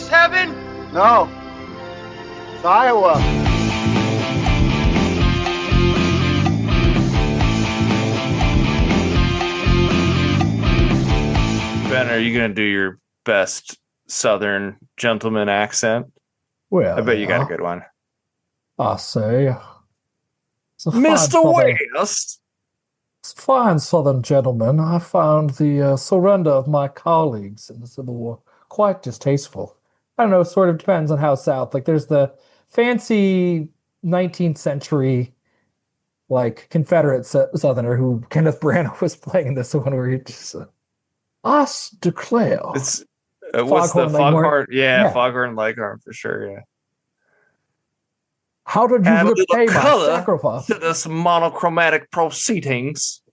heaven? No. It's Iowa. Ben, are you going to do your best Southern gentleman accent? Well, I bet you got a good one. I say, Mr. West. Fine Southern gentlemen, I found the surrender of my colleagues in the Civil War quite distasteful. I don't know, sort of depends on how South. Like, there's the fancy 19th century, like, Confederate Southerner who Kenneth Branagh was playing this one where he just, I declare. It's what's the Foghorn? Yeah, Foghorn Leghorn for sure. Yeah. How did you repay my sacrifice to this monochromatic proceedings?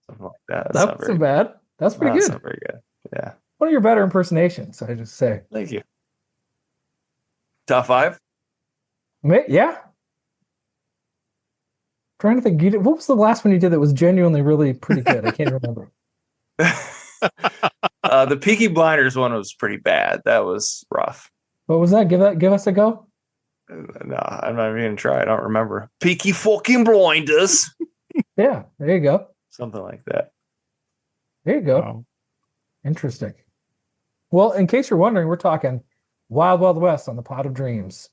Something like that. That's not bad. That's pretty good. That's not very good. Yeah. One of your better impersonations, I just say. Thank you. Top 5? Yeah. Trying to think. What was the last one you did that was genuinely really pretty good? I can't remember. The Peaky Blinders one was pretty bad. That was rough. What was that? Give us a go. No, I'm not even gonna try. I don't remember. Peaky fucking Blinders. Yeah, there you go. Something like that. There you go. Wow. Interesting. Well, in case you're wondering, we're talking Wild Wild West on the Pot of Dreams.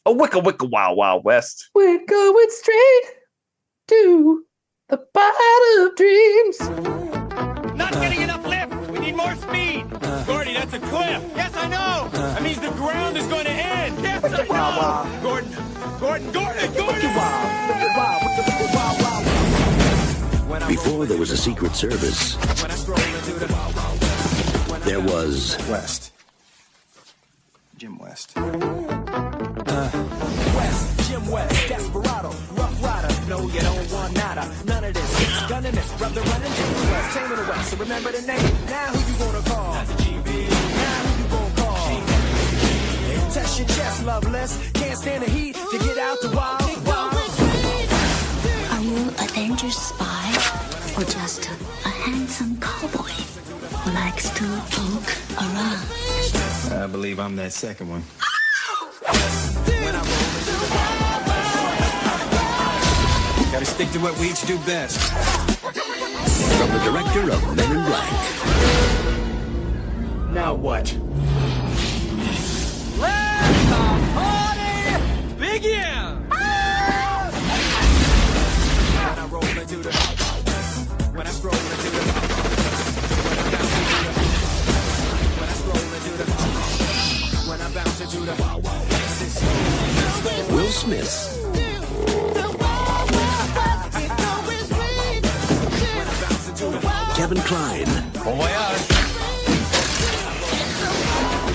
A wicka wicka wild wild west. We're going straight to the Pot of Dreams. Not getting enough lift. We need more speed. Gordy, that's a cliff. Yes, I know. That means the ground is going to end. Yes, I know. Gordon. Before there was a Secret Service, there was West. Jim West. West, Jim West, Desperado, Rough Rider. No, you don't want nada. None of this. Gunning this, brother running Jim West. Chain of the West, so remember the name. Now who you gonna call? Not the GB. Now who you gonna call? Test your chest, loveless. Can't stand the heat to get out the wild. Are you a dangerous spy or just a handsome cowboy who likes to poke around? I believe I'm that second one. Gotta stick to what we each do best. From the director of Men in Black. Now what? Let the party begin! When I roll into the when I scroll into the when I bounce into the Will Smith. Kevin Kline. Bon voyage.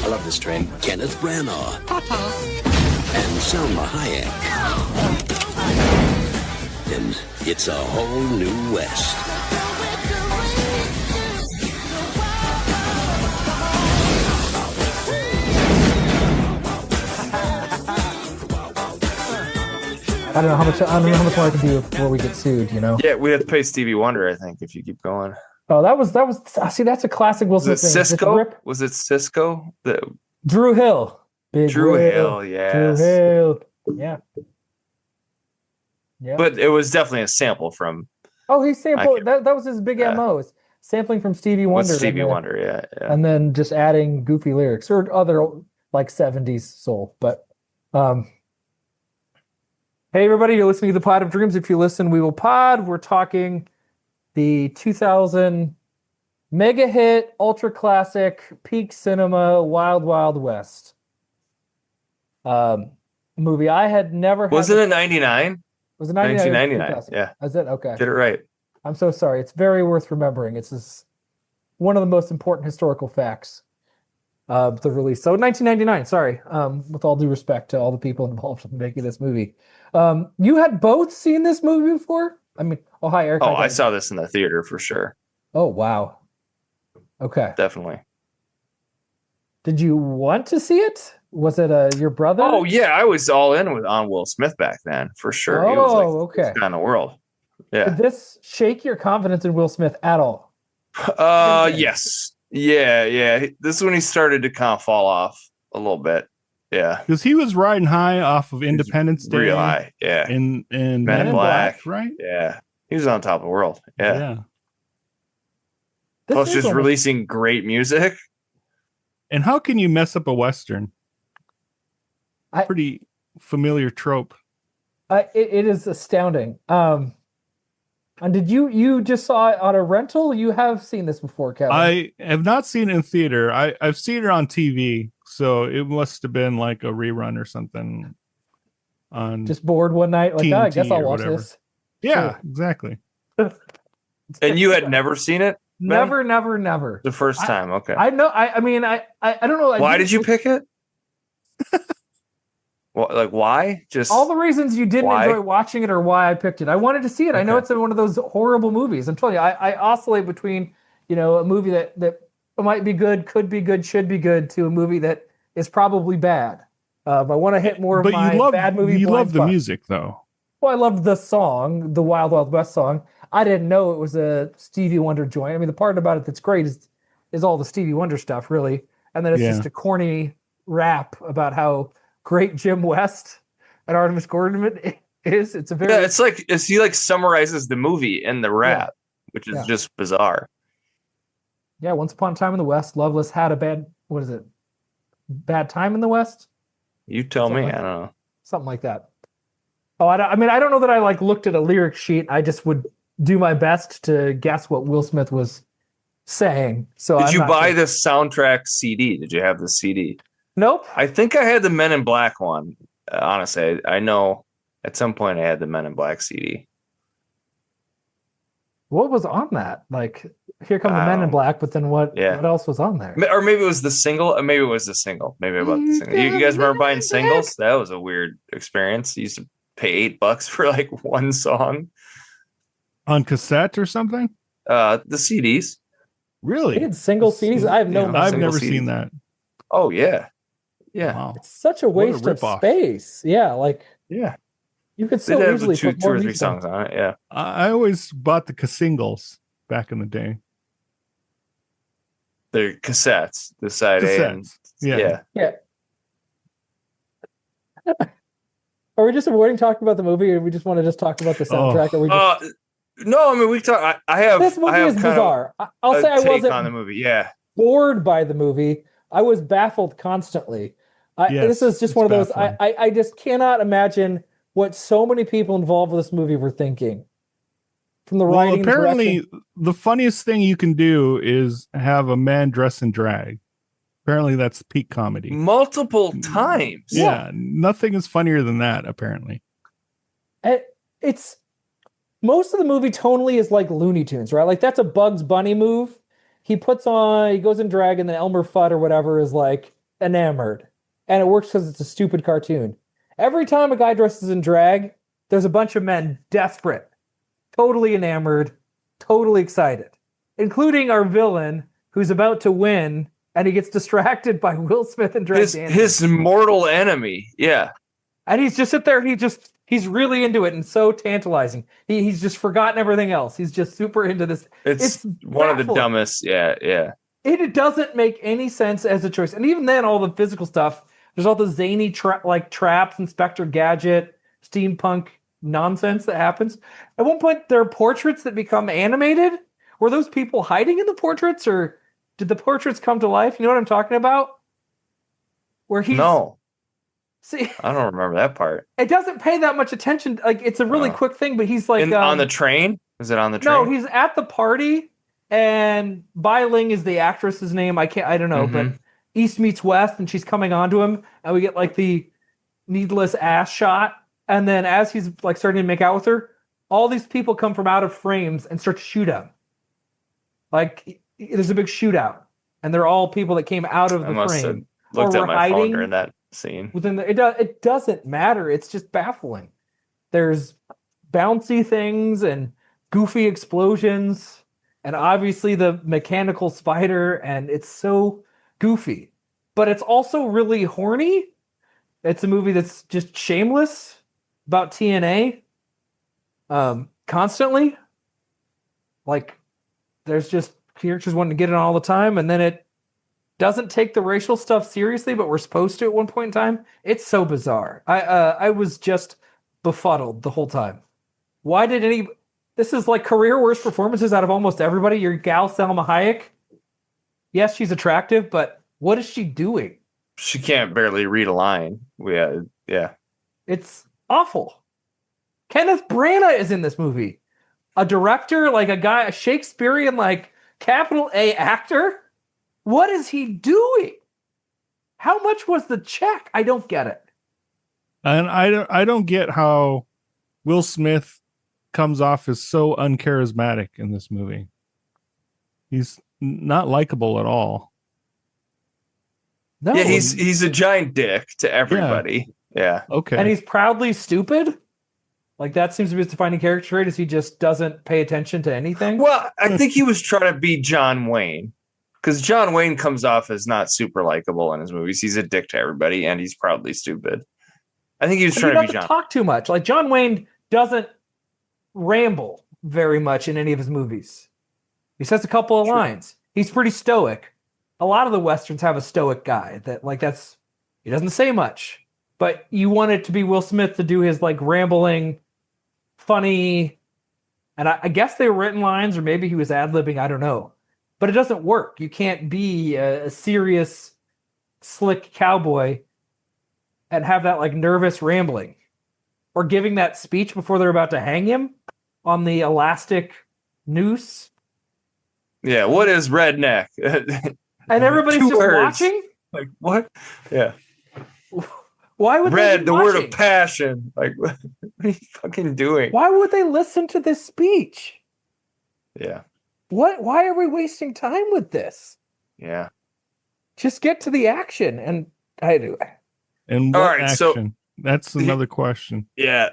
I love this train. Kenneth Branagh. And Salma Hayek. And it's a whole new West. I don't know how much more I can do before we get sued, you know? Yeah, we have to pay Stevie Wonder, I think, if you keep going. Oh, that was see, that's a classic Will Smith thing. Cisco? Was it Cisco? Drew Hill. Drew Hill, yes. Drew Hill. Yeah. Yeah. But it was definitely a sample from. Oh, he sampled. That was his big MO. Sampling from Stevie Wonder. Stevie Wonder, yeah. And then just adding goofy lyrics or other like 70s soul. But hey, everybody, you're listening to The Pod of Dreams. If you listen, we will pod. We're talking the 2000 mega hit, ultra classic, peak cinema, Wild Wild West movie. I had never had. Wasn't it 99? Was it 99? 1999. Yeah. Is it? Okay. Did it right. I'm so sorry. It's very worth remembering. It's one of the most important historical facts of the release. So 1999, sorry. With all due respect to all the people involved in making this movie. You had both seen this movie before? I mean, hi, Eric. Oh, I saw this in the theater for sure. Oh, wow. Okay. Definitely. Did you want to see it? Was it your brother? Oh, yeah. I was all in on Will Smith back then, for sure. Oh, he was like, okay. This guy in the world. Yeah. Did this shake your confidence in Will Smith at all? Yes. Yeah. This is when he started to kind of fall off a little bit. Yeah. Because he was riding high off of Independence Day. Real high. Yeah. In Men in Black. right? Yeah. He was on top of the world. Yeah. This Plus is just almost- releasing great music. And how can you mess up a Western? Pretty familiar trope. It is astounding. And did you just saw it on a rental? You have seen this before, Kevin? I have not seen it in theater. I've seen it on TV, so it must have been like a rerun or something. On just bored one night, like, I guess TNT I'll or watch whatever. this. Yeah, Sure. exactly. And you had never seen it? Ben? Never. The first time. Okay. I know. I mean, I don't know. Why did you pick it? Like why? Just all the reasons you didn't why? enjoy watching it or why I picked it. I wanted to see it. I know Okay. it's one of those horrible movies. I'm telling you, I oscillate between, a movie that might be good, could be good, should be good, to a movie that is probably bad. I want to hit more of But my you love bad movie. you blind love the spot. music though. Well, I loved the song, the Wild Wild West song. I didn't know it was a Stevie Wonder joint. I mean, the part about it that's great is all the Stevie Wonder stuff, really, and then it's Yeah. just a corny rap about how great Jim West and Artemis Gordon is. It's a very he like summarizes the movie in the rap, which is just bizarre. Yeah, Once Upon a Time in the West, Loveless had a bad time in the West? You tell me. Something I don't know. Something like that. Oh, I don't know that I like looked at a lyric sheet. I just would do my best to guess what Will Smith was saying. So Did I'm you not buy sure. the soundtrack CD? Did you have the CD? Nope. I think I had the Men in Black one. Honestly, I know at some point I had the Men in Black CD. What was on that? Like, here come the Men in Black, but then what else was on there? Or maybe it was the single. Maybe it was the single. Maybe I bought the single. You guys remember buying singles? That was a weird experience. You used to pay $8 for like one song On cassette or something? The CDs. Really? They had single CDs? I have no Yeah, I've single never CDs. seen that. Oh yeah. Yeah. Wow. It's such a waste of ripoff. space. Yeah, like Yeah. you could They so did have easily two put more or three music on. songs on it. Yeah. I always bought the singles back in the day. They're cassettes. The side A and Cassettes. Yeah. Yeah. Are we just avoiding talking about the movie, or we just want to just talk about the soundtrack? Or we just... No, I mean we talk. I have. This movie I have is kind of bizarre. I'll a say I take wasn't on the movie. Yeah. bored by the movie. I was baffled constantly. Yes, this is just it's one of those. baffling. I just cannot imagine what so many people involved with this movie were thinking. From the Well, writing, the apparently, direction. the funniest thing you can do is have a man dress in drag. Apparently, that's peak comedy. Multiple times. Yeah, nothing is funnier than that. Apparently, It's most of the movie tonally is like Looney Tunes, right? Like that's a Bugs Bunny move. He goes in drag, and then Elmer Fudd or whatever is like enamored, and it works because it's a stupid cartoon. Every time a guy dresses in drag, there's a bunch of men desperate, totally enamored, totally excited, including our villain who's about to win, and he gets distracted by Will Smith and drag dancing. His mortal enemy. Yeah. And he's just sit there and he's really into it and so tantalizing. He's just forgotten everything else. He's just super into this. It's one of the baffling. dumbest. Yeah. Yeah. It doesn't make any sense as a choice. And even then, all the physical stuff, there's all the zany traps, Inspector Gadget, steampunk nonsense that happens. At one point, there are portraits that become animated. Were those people hiding in the portraits, or did the portraits come to life? You know what I'm talking about? Where he's No, see, I don't remember that part. it doesn't pay that much attention. Like it's a really Oh. quick thing, but he's like On the train? Is it on the train? no, he's at the party, and Bai Ling is the actress's name. I don't know, but Mhm. East meets West, and she's coming onto him, and we get like the needless ass shot, and then as he's like starting to make out with her, all these people come from out of frames and start to shoot him. Like there's a big shootout, and they're all people that came out of I the must have frame. looked or at we're my phone hiding during that scene. within the it doesn't matter. It's just baffling. There's bouncy things and goofy explosions, and obviously the mechanical spider, and it's so goofy. But it's also really horny. It's a movie that's just shameless about TNA. Constantly. Like there's just characters wanting to get it all the time, and then it doesn't take the racial stuff seriously, but we're supposed to at one point in time. It's so bizarre. I was just befuddled the whole time. Why did any? This is like career worst performances out of almost everybody. Your gal Selma Hayek. Yes, she's attractive, but what is she doing? She can't barely read a line. Yeah. It's awful. Kenneth Branagh is in this movie. A director, like a Shakespearean, like capital A actor. What is he doing? How much was the check? I don't get it. And I don't get how Will Smith comes off as so uncharismatic in this movie. He's not likable at all. No. Yeah, he's a giant dick to everybody. Yeah. Okay. And he's proudly stupid. Like that seems to be his defining character trait, is he just doesn't pay attention to anything. Well, I think he was trying to be John Wayne. Because John Wayne comes off as not super likable in his movies. He's a dick to everybody, and he's proudly stupid. I think he was trying to be John. He doesn't talk too much. Like John Wayne doesn't ramble very much in any of his movies. He says a couple of lines. He's pretty stoic. A lot of the westerns have a stoic guy he doesn't say much. But you want it to be Will Smith to do his like rambling, funny, and I guess they were written lines, or maybe he was ad-libbing. I don't know. But it doesn't work. You can't be a serious, slick cowboy and have that like nervous rambling, or giving that speech before they're about to hang him on the elastic noose. Yeah, what is redneck? And everybody's Two just words. watching? Like, what? Yeah. Why would they Red, be the word watching? of passion. Like, what are you fucking doing? Why would they listen to this speech? Yeah. Why are we wasting time with this? Yeah. Just get to the action. And I do. And All what right, so- action? That's another question. Yeah.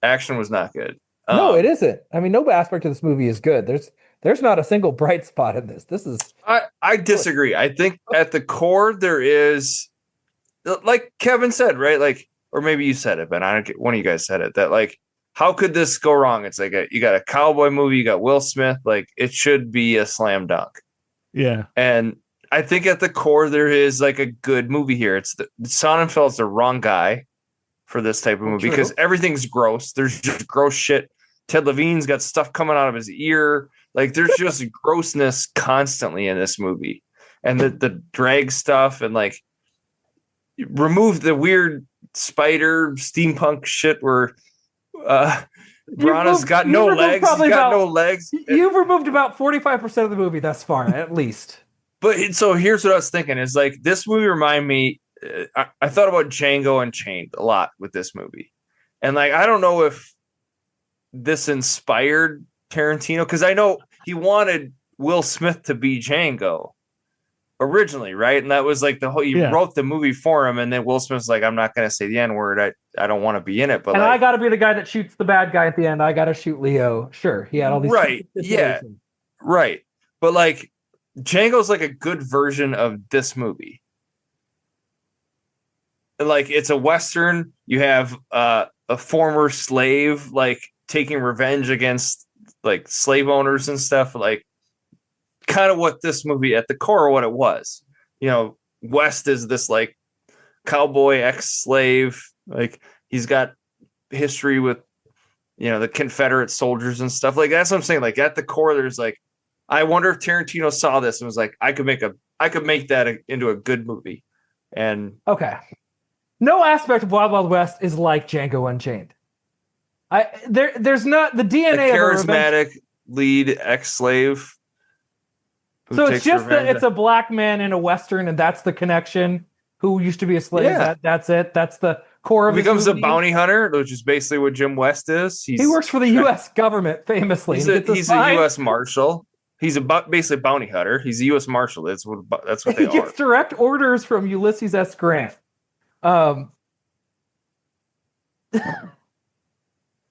Action was not good. No, it isn't. I mean, no aspect of this movie is good. There's not a single bright spot in this. This is I disagree. I think at the core there is, like Kevin said, right? Like, or maybe you said it, but I don't get, one of you guys said it, that like, how could this go wrong? It's like you got a cowboy movie, you got Will Smith, like it should be a slam dunk. Yeah. And I think at the core there is like a good movie here. It's Sonnenfeld's the wrong guy for this type of movie because everything's gross. There's just gross shit. Ted Levine's got stuff coming out of his ear. Like there's just grossness constantly in this movie. And the drag stuff, and like remove the weird spider steampunk shit where Branagh's got no legs. He's got no legs. You've removed about 45% of the movie thus far, at least. But so here's what I was thinking is like this movie reminded me. I thought about Django Unchained a lot with this movie, and like I don't know if this inspired Tarantino, because I know he wanted Will Smith to be Django originally, right? And that was like the whole. He wrote the movie for him, and then Will Smith's like, "I'm not going to say the N word. I don't want to be in it." But and like, I got to be the guy that shoots the bad guy at the end. I got to shoot Leo. Sure, he had all these right, yeah, right. But like Django's like a good version of this movie. Like it's a Western. You have a former slave like taking revenge against like slave owners and stuff. Like kind of what this movie at the core of what it was. You know, West is this like cowboy ex-slave. Like he's got history with, you know, the Confederate soldiers and stuff. Like that's what I'm saying. Like at the core, there's like, I wonder if Tarantino saw this and was like, I could make that into a good movie. And okay. No aspect of Wild Wild West is like Django Unchained. There's not the DNA a of a charismatic lead ex-slave. So it's just that it's a black man in a Western, and that's the connection. Who used to be a slave? Yeah. That's it. That's the core of. He becomes a a bounty hunter, which is basically what Jim West is. He works for the U.S. government, famously. He's a U.S. Marshal. He's basically a bounty hunter. He's a U.S. Marshal. That's what they he are. gets direct orders from Ulysses S. Grant.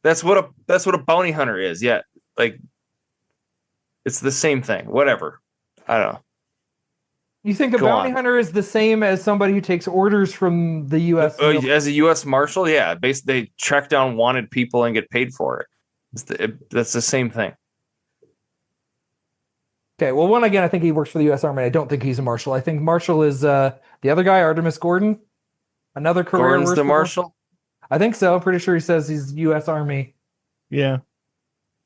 That's what a bounty hunter is. Yeah, like it's the same thing. Whatever. I don't know. You think a bounty hunter is the same as somebody who takes orders from the U.S. As a U.S. Marshal? Yeah, basically they track down wanted people and get paid for it. That's the same thing. Okay, well, one again, I think he works for the U.S. Army. I don't think he's a marshal. I think marshal is the other guy, Artemis Gordon. Another career. Gordon's the marshal. I think so. I'm pretty sure he says he's U.S. Army. Yeah.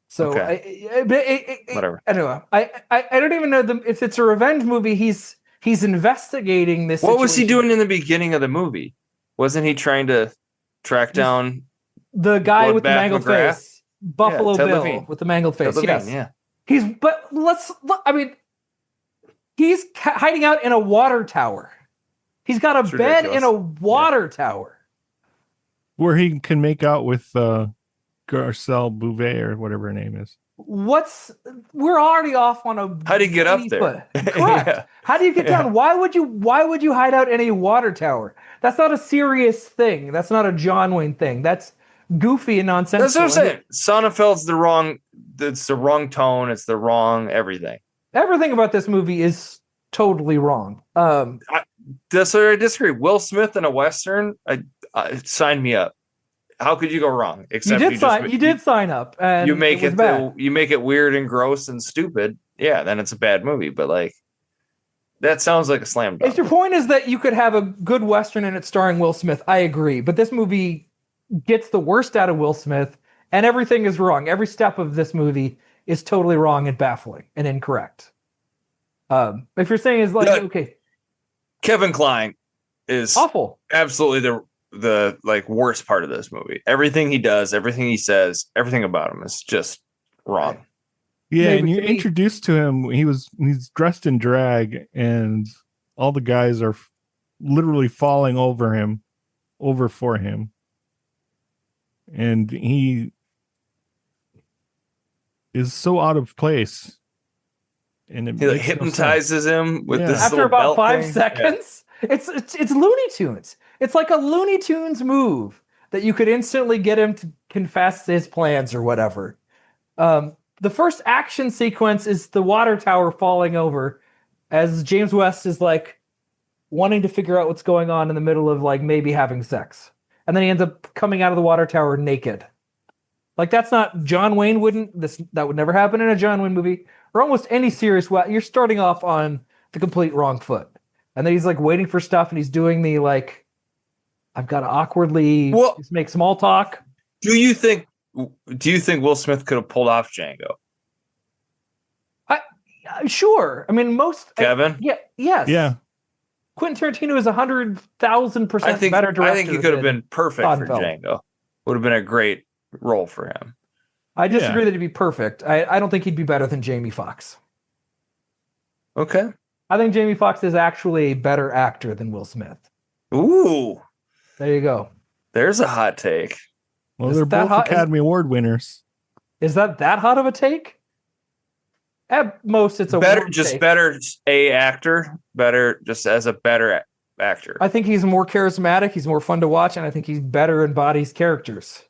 So Whatever. Anyway, I don't even know if it's a revenge movie. He's investigating this. What was he situation. doing in the beginning of the movie? Wasn't he trying to track down The guy with the Bloodbath mangled McGrath? face, Buffalo Ted Bill Levine. with the mangled face. Ted Levine, Yes, yeah. He's hiding out in a water tower. He's got a It's bed ridiculous. in a water tower. Where he can make out with Garcelle Bouvet or whatever her name is. We're already off on a. How do you get up 80 there? foot. Correct. Yeah. How do you get down? Why would you hide out in a water tower? That's not a serious thing. That's not a John Wayne thing. That's goofy and nonsensical. That's what I'm saying. Sonnenfeld's the wrong. It's the wrong tone. It's the wrong everything. Everything about this movie is totally wrong. That's where I disagree. Will Smith in a Western, sign me up. How could you go wrong? Except You did sign up, and you make was bad. you make it weird and gross and stupid. Yeah, then it's a bad movie. But like, that sounds like a slam dunk. If your point is that you could have a good Western and it's starring Will Smith, I agree. But this movie gets the worst out of Will Smith, and everything is wrong. Every step of this movie is totally wrong and baffling and incorrect. If you're saying is like, okay, Kevin Kline is awful. Absolutely the like worst part of this movie. Everything he does, everything he says, everything about him is just wrong. Yeah, Maybe and you're to me- introduced to him. He's dressed in drag, and all the guys are literally falling over for him, and he is so out of place. And it He like makes no hypnotizes him with Yeah. this After little about belt 5 thing. seconds, it's Looney Tunes. It's like a Looney Tunes move that you could instantly get him to confess his plans or whatever. The first action sequence is the water tower falling over as James West is like wanting to figure out what's going on in the middle of like maybe having sex. And then he ends up coming out of the water tower naked. Like that's not John Wayne that would never happen in a John Wayne movie or almost any serious way. You're starting off on the complete wrong foot. And then he's like waiting for stuff and he's doing the like I've got to awkwardly just make small talk. Do you think Will Smith could have pulled off Django? Sure. I mean Kevin? Yes. Yeah. Quentin Tarantino is 100,000% better director. I think he could have than been perfect for Sonnenfeld. Django. Would have been a great role for him. I disagree that he'd be perfect. I don't think he'd be better than Jamie Foxx. Okay. I think Jamie Foxx is actually a better actor than Will Smith. Ooh. There you go. There's a hot take. Well, Is they're that both hot? Academy Award winners. Is that hot of a take? At most, it's a Better, warm just take. better a actor. Better, just as a better actor. I think he's more charismatic. He's more fun to watch, and I think he's better embodies characters.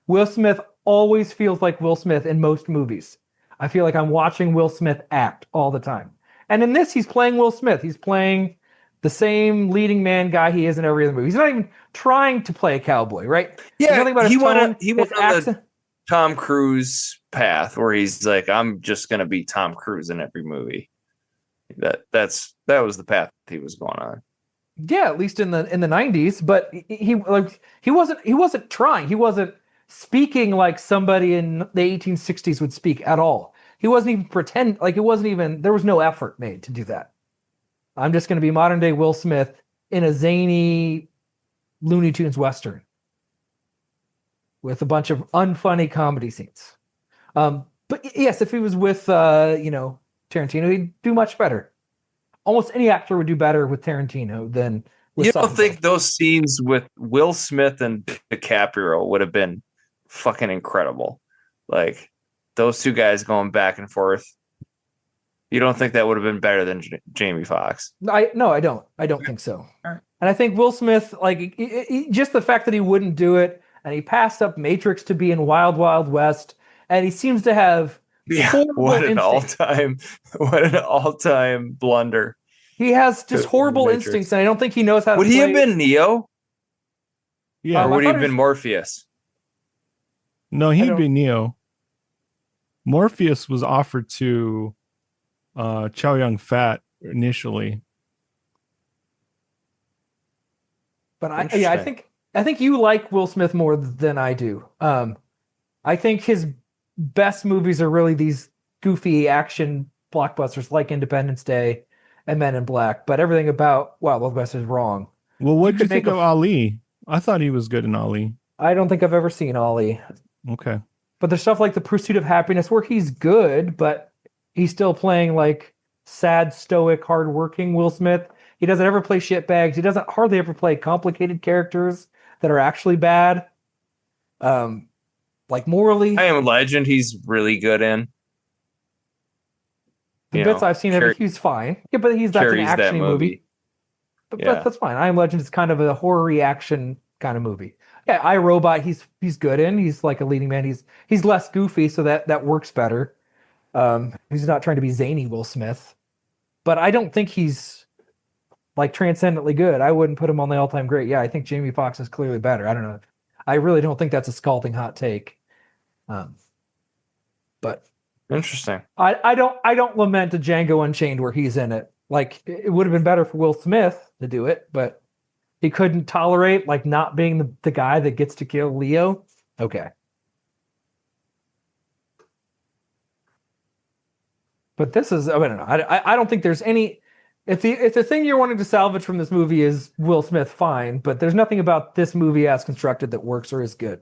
Will Smith always feels like Will Smith in most movies. I feel like I'm watching Will Smith act all the time. And in this, he's playing Will Smith. He's playing the same leading man guy he is in every other movie. He's not even trying to play a cowboy, right? Yeah, Nothing about his he went tone, on- he went his on the- accent. Tom Cruise path where he's like, I'm just gonna be Tom Cruise in every movie. That was the path he was going on. Yeah, at least in the 90s, but he wasn't trying. He wasn't speaking like somebody in the 1860s would speak at all. He wasn't even there was no effort made to do that. I'm just going to be modern day Will Smith in a zany Looney Tunes Western with a bunch of unfunny comedy scenes. But yes, if he was with Tarantino, he'd do much better. Almost any actor would do better with Tarantino than with You don't Sonnenfeld. think those scenes with Will Smith and DiCaprio would have been fucking incredible? Like those two guys going back and forth. You don't think that would have been better than Jamie Foxx? I don't. I don't think so. And I think Will Smith, like, just the fact that he wouldn't do it, and he passed up Matrix to be in Wild Wild West, and he seems to have horrible What an instincts. all-time blunder. He has just to horrible Matrix. instincts, and I don't think he knows how to. Would he have play- been Neo? Yeah. Or would I he thought have it been was- Morpheus? No, he'd be Neo. Morpheus was offered to Chow Yun Fat initially. But I think you like Will Smith more than I do. I think his best movies are really these goofy action blockbusters like Independence Day and Men in Black. But everything about Wild Wild West is wrong. Well, what did you could think make of a- Ali? I thought he was good in Ali. I don't think I've ever seen Ollie. Okay. But there's stuff like The Pursuit of Happiness where he's good, but he's still playing like sad, stoic, hardworking Will Smith. He doesn't ever play shitbags. He doesn't hardly ever play complicated characters that are actually bad. Like morally, I Am Legend, he's really good in. the You bits know, I've seen of it, he's fine. Yeah, but that's an carries that action movie. But Yeah. that's fine. I Am Legend is kind of a horror reaction kind of movie. Yeah, I, Robot, he's good in. He's like a leading man. He's less goofy, so that works better. He's not trying to be zany Will Smith, but I don't think he's like transcendently good. I wouldn't put him on the all-time great. Yeah, I think Jamie Foxx is clearly better. I don't know. I really don't think that's a scalding hot take. But Interesting. I don't lament a Django Unchained where he's in it. Like it would have been better for Will Smith to do it, but he couldn't tolerate like not being the guy that gets to kill Leo. Okay. But this is I don't know. I don't think there's any if the thing you're wanting to salvage from this movie is Will Smith, fine, but there's nothing about this movie as constructed that works or is good.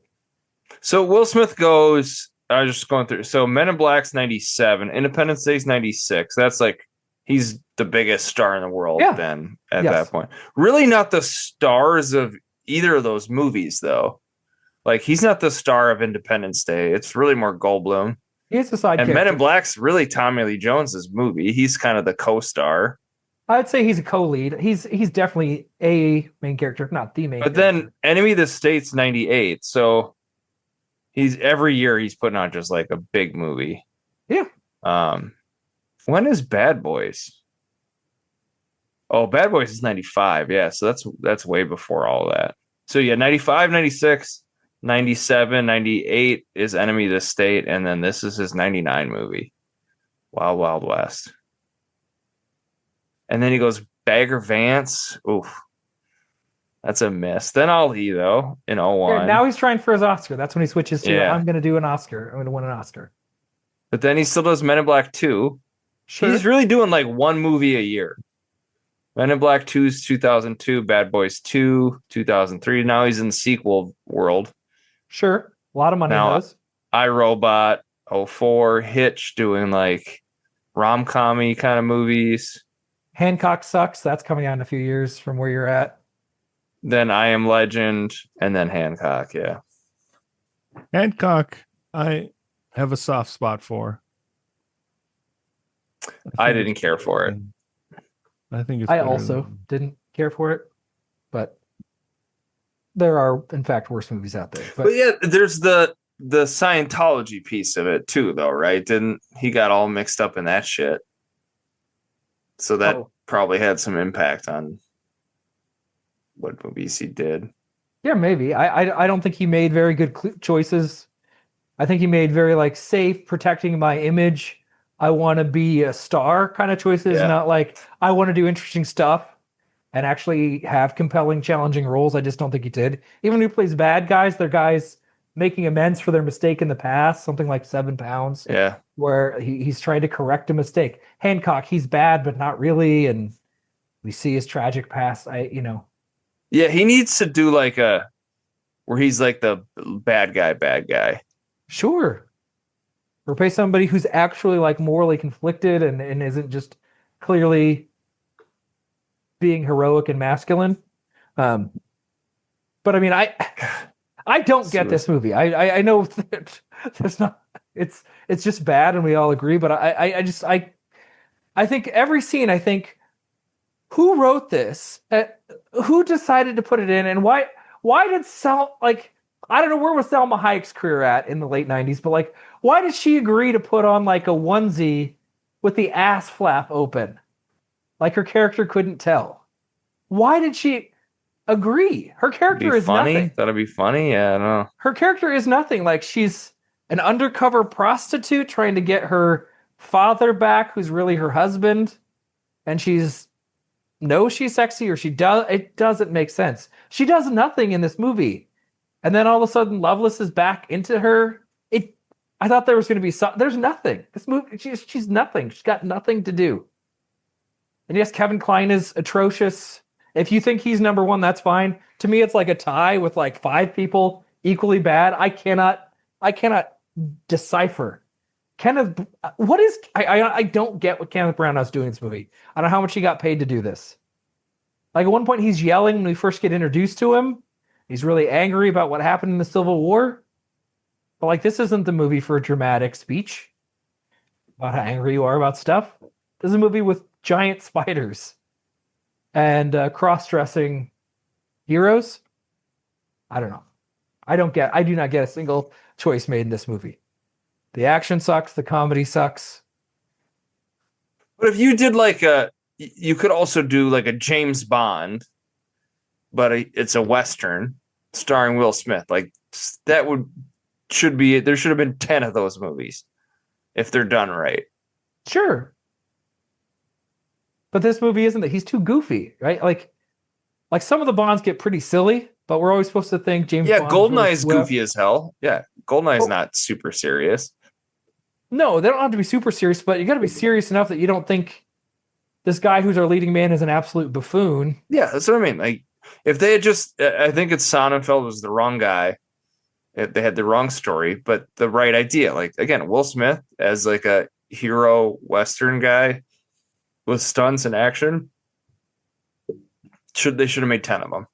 So Will Smith goes, I was just going through. So Men in Black's 97, Independence Day's 96. That's like, he's the biggest star in the world then at that point. Really not the stars of either of those movies, though. Like, he's not the star of Independence Day. It's really more Goldblum. He's the side And character. Men in Black's really Tommy Lee Jones's movie. He's kind of the co-star. I'd say he's a co-lead. He's definitely a main character, not the main. But then Enemy of the State's 98. So he's every year he's putting out just like a big movie. Yeah. When is Bad Boys? Oh, Bad Boys is 95. Yeah, so that's way before all of that. So yeah, 95, 96, 97, 98 is Enemy of the State, and then this is his 99 movie. Wild Wild West. And then he goes Bagger Vance. Oof. That's a miss. Then Ali, though, in 01. Yeah, now he's trying for his Oscar. That's when he switches to, Yeah. I'm going to do an Oscar. I'm going to win an Oscar. But then he still does Men in Black 2. Sure. He's really doing like one movie a year. Men in Black 2 is 2002, Bad Boys 2, 2003. Now he's in the sequel world. Sure. A lot of money Now, in those. iRobot, 04, Hitch doing like rom-com-y kind of movies. Hancock Sucks. That's coming out in a few years from where you're at. Then I Am Legend, and then Hancock, yeah. Hancock, I have a soft spot for. I didn't care for it. I think it's I better also than- didn't care for it, but there are, in fact, worse movies out there. But yeah, there's the Scientology piece of it too, though, right? Didn't he got all mixed up in that shit? So that probably had some impact on what movies he did. Yeah, maybe. I don't think he made very good choices. I think he made very like safe, protecting my image. I want to be a star kind of choices, Yeah. not like I want to do interesting stuff and actually have compelling, challenging roles. I just don't think he did. Even when he plays bad guys, they're guys making amends for their mistake in the past, something like 7 Pounds. Yeah. Where he's trying to correct a mistake. Hancock, he's bad, but not really. And we see his tragic past. Yeah, he needs to do like where he's like the bad guy. Sure. Or pay somebody who's actually like morally conflicted and isn't just clearly being heroic and masculine. But I mean, I don't get this movie. I know that there's not. It's just bad, and we all agree. But I think every scene. I think who wrote this? Who decided to put it in, and why? Why did I don't know where was Selma Hayek's career at in the late 90s, but like, why did she agree to put on like a onesie with the ass flap open? Like her character couldn't tell. Why did she agree? Her character is funny. nothing. That'll be funny. Yeah, I don't know. Her character is nothing. Like she's an undercover prostitute trying to get her father back who's really her husband, and she's sexy or she does. It doesn't make sense. She does nothing in this movie, and then all of a sudden Loveless is back into her. I thought there was going to be there's nothing. This movie, she's nothing. She's got nothing to do. And yes, Kevin Kline is atrocious. If you think he's number one, that's fine. To me, it's like a tie with like 5 people equally bad. I cannot decipher. Kenneth, I don't get what Kenneth Branagh's doing in this movie. I don't know how much he got paid to do this. Like at one point, he's yelling when we first get introduced to him. He's really angry about what happened in the Civil War. But like, this isn't the movie for a dramatic speech about how angry you are about stuff. This is a movie with giant spiders and cross-dressing heroes. I don't know. I do not get a single choice made in this movie. The action sucks. The comedy sucks. But if you did you could also do like a James Bond, but it's a Western starring Will Smith. Like that there should have been 10 of those movies if they're done right. Sure. But this movie isn't that. He's too goofy, right? Like some of the Bonds get pretty silly, but we're always supposed to think James Bond. GoldenEye is goofy as hell. Yeah, GoldenEye is not super serious. No, they don't have to be super serious, but you got to be serious enough that you don't think this guy who's our leading man is an absolute buffoon. Yeah, that's what I mean. Like, if they had I think it's Sonnenfeld was the wrong guy. They had the wrong story, but the right idea. Like, again, Will Smith as like a hero Western guy with stunts and action. They should have made 10 of them.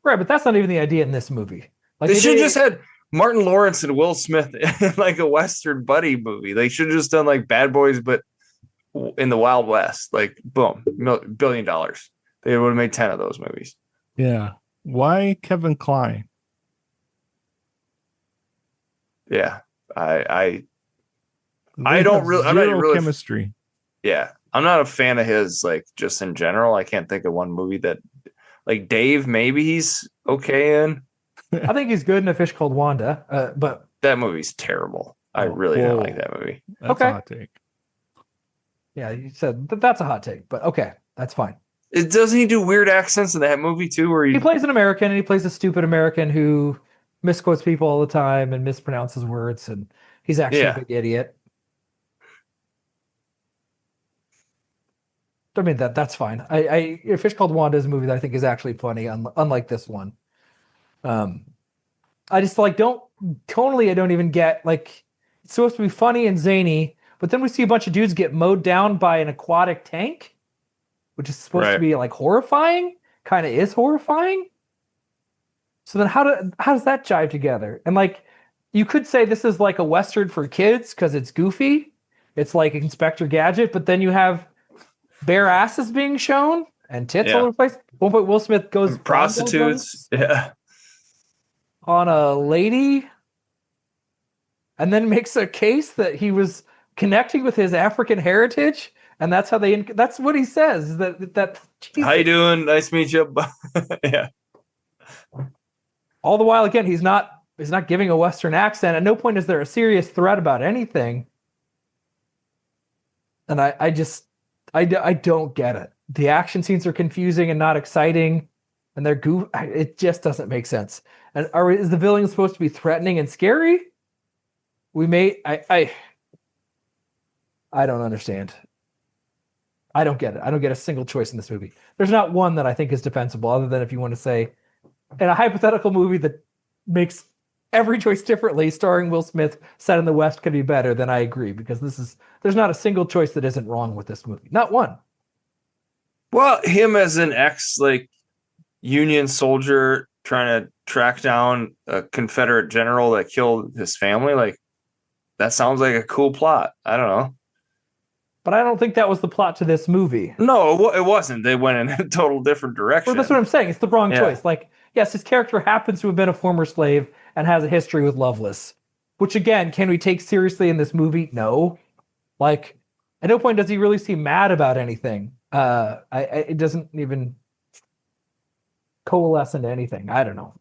Right, but that's not even the idea in this movie. Like they should have just had Martin Lawrence and Will Smith in like a Western buddy movie. They should have just done like Bad Boys, but in the Wild West. Like, boom, $1 billion. They would have made 10 of those movies. Yeah. Why Kevin Kline? Yeah. I don't really. I'm not really chemistry. Yeah. I'm not a fan of his, like, just in general. I can't think of one movie that, like, Dave, maybe he's okay in. I think he's good in A Fish Called Wanda, but that movie's terrible. I really don't like that movie. That's a hot take. Yeah, you said that's a hot take, but okay, that's fine. Doesn't he do weird accents in that movie too? Where he plays an American, and he plays a stupid American who misquotes people all the time and mispronounces words, and he's actually a big idiot. I mean, that's fine. A Fish Called Wanda is a movie that I think is actually funny, unlike this one. I just like tonally I don't even get, like, it's supposed to be funny and zany, but then we see a bunch of dudes get mowed down by an aquatic tank, which is supposed to be like horrifying. Kind of is horrifying. So then how does that jive together? And like, you could say this is like a Western for kids because it's goofy. It's like Inspector Gadget, but then you have bare asses being shown and tits all over the place. At one point, Will Smith goes and prostitutes, on a lady, and then makes a case that he was connecting with his African heritage, and that's how that's what he says. That Jesus. How you doing? Nice to meet you. Yeah. All the while, again, he's not giving a Western accent. At no point is there a serious threat about anything. And I don't get it. The action scenes are confusing and not exciting, and they're it just doesn't make sense. And is the villain supposed to be threatening and scary? I don't understand. I don't get it. I don't get a single choice in this movie. There's not one that I think is defensible, other than if you want to say, in a hypothetical movie that makes every choice differently, starring Will Smith set in the West could be better, then I agree, because there's not a single choice that isn't wrong with this movie. Not one. Well, him as an ex-Union soldier trying to track down a Confederate general that killed his family, like, that sounds like a cool plot. I don't know. But I don't think that was the plot to this movie. No, it wasn't. They went in a total different direction. Well, that's what I'm saying. It's the wrong choice. Like, yes, his character happens to have been a former slave and has a history with Loveless, which, again, can we take seriously in this movie? No. Like, at no point does he really seem mad about anything. It doesn't even coalesce into anything. I don't know.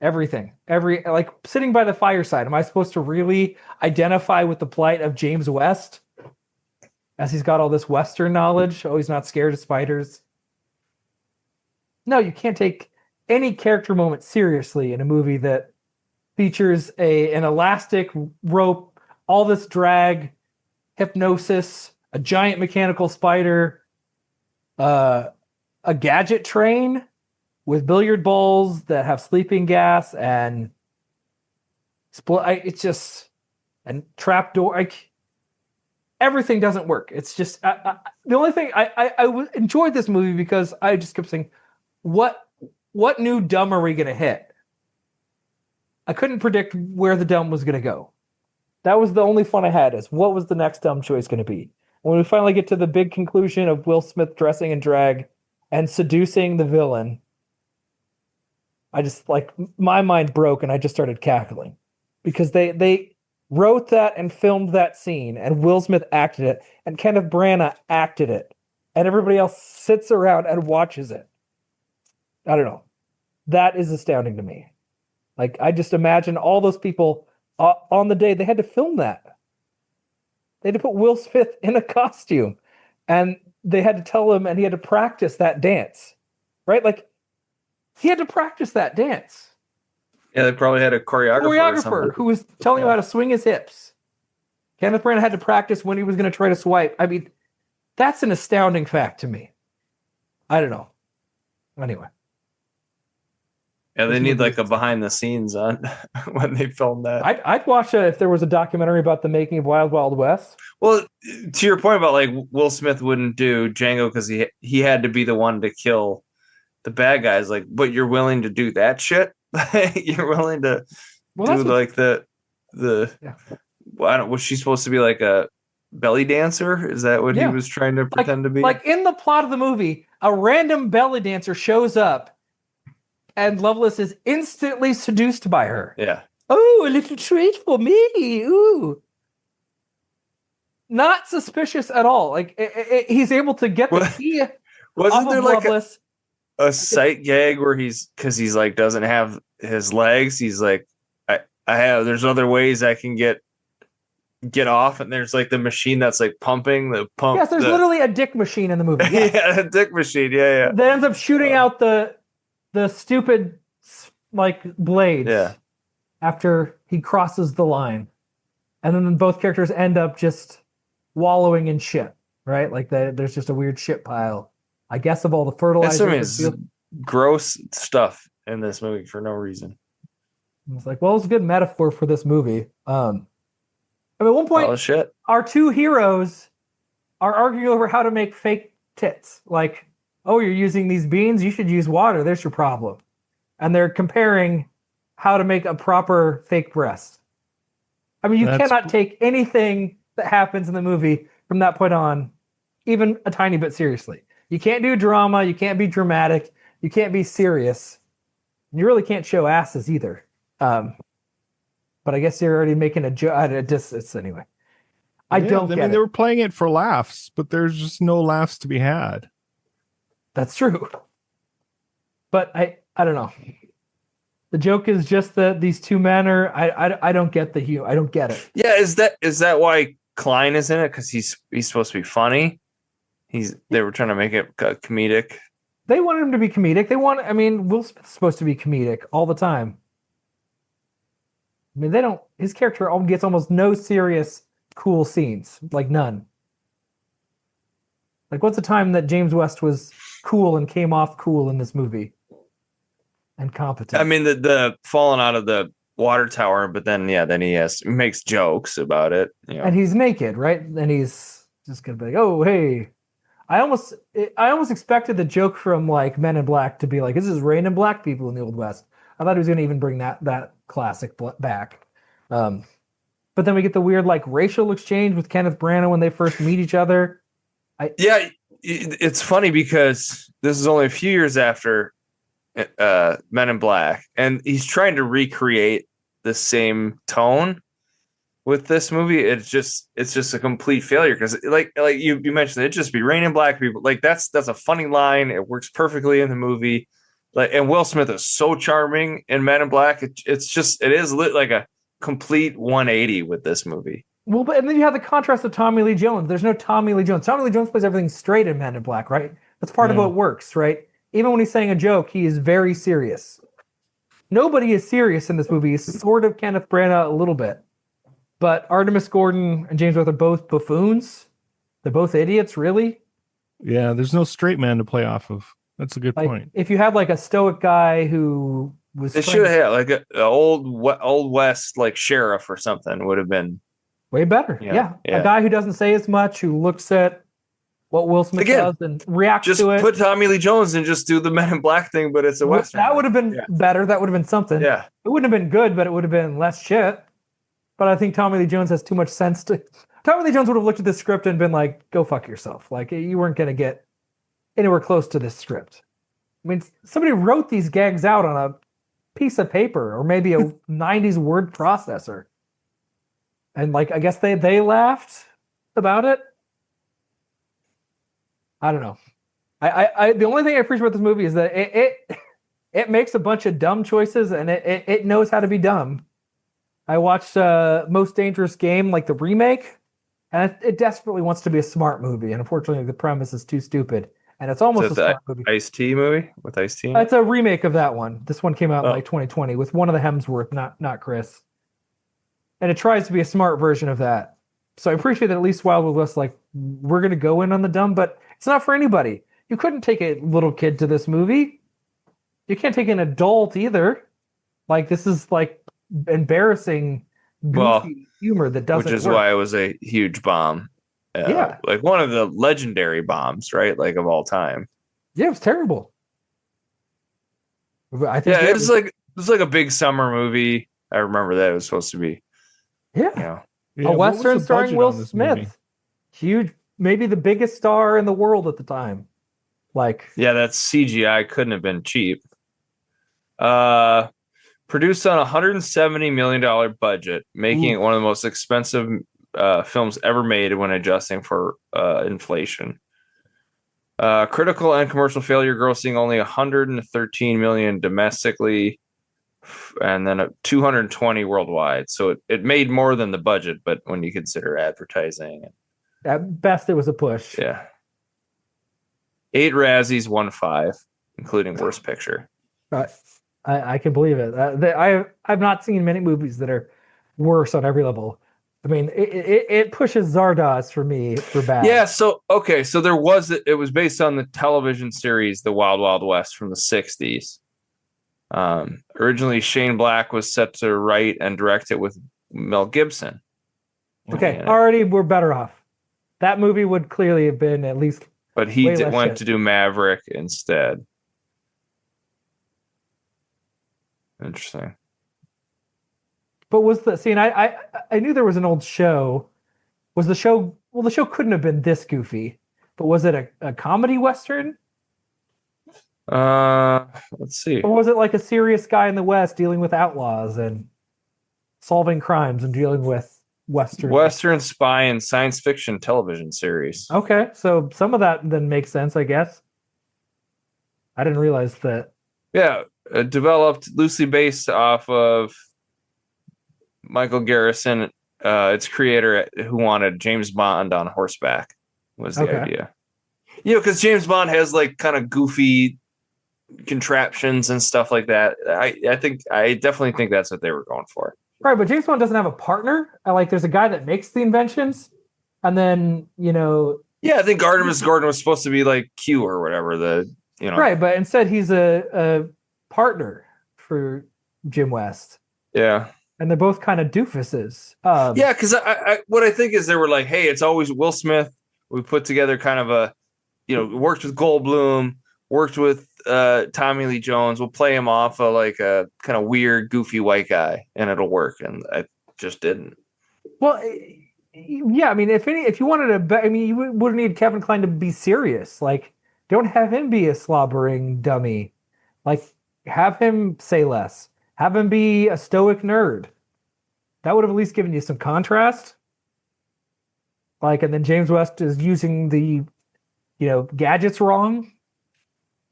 Everything. Like sitting by the fireside. Am I supposed to really identify with the plight of James West? As he's got all this Western knowledge. Oh, he's not scared of spiders. No, you can't take any character moment seriously in a movie that features an elastic rope, all this drag, hypnosis, a giant mechanical spider, a gadget train with billiard balls that have sleeping gas and it's just and trapdoor. Everything doesn't work. It's just the only thing I enjoyed this movie because I just kept saying, what new dumb are we gonna hit? I couldn't predict where the dumb was gonna go. That was the only fun I had, is what was the next dumb choice gonna be? When we finally get to the big conclusion of Will Smith dressing in drag and seducing the villain, I just my mind broke and I just started cackling because they wrote that and filmed that scene and Will Smith acted it and Kenneth Branagh acted it and everybody else sits around and watches it. I don't know. That is astounding to me. Like, I just imagine all those people on the day they had to film that. They had to put Will Smith in a costume and they had to tell him and he had to practice that dance, right? Like, he had to practice that dance. Yeah, they probably had a choreographer who was telling him how to swing his hips. Kenneth Branagh had to practice when he was going to try to swipe. I mean, that's an astounding fact to me. I don't know. Anyway. Yeah, they need like a behind the scenes on when they filmed that. I'd watch it if there was a documentary about the making of Wild Wild West. Well, to your point about like Will Smith wouldn't do Django because he had to be the one to kill the bad guys. Like, but you're willing to do that shit? You're willing to do like the yeah. Well, I don't. Was she supposed to be like a belly dancer? Is that what he was trying to pretend to be? Like in the plot of the movie, a random belly dancer shows up. And Loveless is instantly seduced by her. Yeah. Oh, a little treat for me. Ooh. Not suspicious at all. Like, he's able to get the key. Wasn't there like a sight gag where he's like doesn't have his legs? He's like, there's other ways I can get off, and there's like the machine that's like pumping the pump. Yes, there's literally a dick machine in the movie. Yes. Yeah, a dick machine. Yeah. That ends up shooting out the stupid like blades after he crosses the line, and then both characters end up just wallowing in shit, right? Like there's just a weird shit pile, I guess, of all the fertilizer. That's gross stuff in this movie for no reason. It's like, well, it's a good metaphor for this movie. I mean, at one point, our two heroes are arguing over how to make fake tits. Like, oh, you're using these beans, you should use water. There's your problem. And they're comparing how to make a proper fake breast. I mean, you cannot take anything that happens in the movie from that point on, even a tiny bit seriously. You can't do drama. You can't be dramatic. You can't be serious. You really can't show asses either. But I guess you're already making a joke. Anyway. I mean, they were playing it for laughs, but there's just no laughs to be had. That's true. But I don't know. The joke is just that these two men are. I don't get the humor. I don't get it. Yeah, is that why Klein is in it? Because he's supposed to be funny. They were trying to make it comedic. They wanted him to be comedic. Will Smith's supposed to be comedic all the time. I mean, his character gets almost no serious, cool scenes. Like none. Like, what's the time that James West was cool and came off cool in this movie? And competent. I mean, the falling out of the water tower, but then he makes jokes about it. You know. And he's naked, right? And he's just gonna be like, oh, hey. I almost expected the joke from like Men in Black to be like, this is raining black people in the Old West. I thought he was gonna even bring that classic back. But then we get the weird like racial exchange with Kenneth Branagh when they first meet each other. It's funny because this is only a few years after Men in Black, and he's trying to recreate the same tone with this movie. It's just a complete failure because like you mentioned, it just be raining black people. Like that's a funny line. It works perfectly in the movie. Like, and Will Smith is so charming in Men in Black. It is lit like a complete 180 with this movie. Well, but and then you have the contrast of Tommy Lee Jones. There's no Tommy Lee Jones. Tommy Lee Jones plays everything straight in Men in Black, right? That's part of what works, right? Even when he's saying a joke, he is very serious. Nobody is serious in this movie. He's sort of Kenneth Branagh a little bit. But Artemis Gordon and James Woods are both buffoons. They're both idiots, really. Yeah, there's no straight man to play off of. That's a good Like, point. if you had like a stoic guy who was They should have had like a old West like sheriff or something would have been way better. Yeah, Yeah. A guy who doesn't say as much, who looks at what Will Smith Again, does and reacts just to it. put Tommy Lee Jones and just do the Men in Black thing, but it's a Western. That would have been better. That would have been something. Yeah. It wouldn't have been good, but it would have been less shit. But I think Tommy Lee Jones has too much sense to. Tommy Lee Jones would have looked at this script and been like, "Go fuck yourself." Like, you weren't going to get anywhere close to this script. I mean, somebody wrote these gags out on a piece of paper or maybe a 90s word processor. And like, I guess they laughed about it. I don't know. I the only thing I appreciate about this movie is that it makes a bunch of dumb choices and it knows how to be dumb. I watched Most Dangerous Game, like the remake, and it desperately wants to be a smart movie, and unfortunately the premise is too stupid. And it's almost a smart movie. Ice-T movie with Ice-T? It's a remake of that one. This one came out in like 2020 with one of the Hemsworth, not Chris. And it tries to be a smart version of that. So I appreciate that at least Wild West, like, we're going to go in on the dumb, but it's not for anybody. You couldn't take a little kid to this movie. You can't take an adult either. Like, this is like embarrassing, goofy humor that doesn't Which is work. why it was a huge bomb. Yeah. Like one of the legendary bombs, right? Like of all time. Yeah, it was terrible. I think it was like a big summer movie. I remember that it was supposed to be. Yeah. Yeah, A what was Western the starring budget Will on this Smith. movie? Huge, maybe the biggest star in the world at the time. Like, Yeah, that CGI couldn't have been cheap. Produced on a $170 million budget, making it one of the most expensive films ever made when adjusting for inflation. Critical and commercial failure, grossing only $113 million domestically, and then 220 worldwide. So it made more than the budget, but when you consider advertising, at best, it was a push. yeah. 8 Razzies, won 5, including Worst Picture. I can believe it. I've not seen many movies that are worse on every level. I mean, it pushes Zardoz for me for bad. Yeah, so it was based on the television series The Wild Wild West from the 60s. Originally Shane Black was set to write and direct it with Mel Gibson. Okay, already we're better off. That movie would clearly have been at least. But he way less went shit. to do Maverick instead. Interesting. But was the scene? I knew there was an old show. Was the show? Well, the show couldn't have been this goofy. But was it a comedy western? Let's see. Or was it like a serious guy in the West dealing with outlaws and solving crimes and dealing with Western spy and science fiction television series. Okay, so some of that then makes sense, I guess. I didn't realize that. Yeah, developed loosely based off of Michael Garrison, its creator, who wanted James Bond on horseback, was the idea. You know, because James Bond has like kind of goofy contraptions and stuff like that. I definitely think that's what they were going for. Right, but James Bond doesn't have a partner. Like, there's a guy that makes the inventions, and then, you know. Yeah, I think Artemis Gordon was supposed to be like Q or whatever, Right, but instead he's a partner for Jim West. Yeah. And they're both kind of doofuses. Yeah, because what I think is they were like, hey, it's always Will Smith. We put together kind of a, worked with Goldblum, worked with Tommy Lee Jones. We'll play him off like a kind of weird, goofy white guy, and it'll work. And I just didn't. Well, yeah, I mean, if you wanted to, you would need Kevin Kline to be serious. Like, don't have him be a slobbering dummy. Like, have him say less. Have him be a stoic nerd. That would have at least given you some contrast. Like, and then James West is using the, gadgets wrong.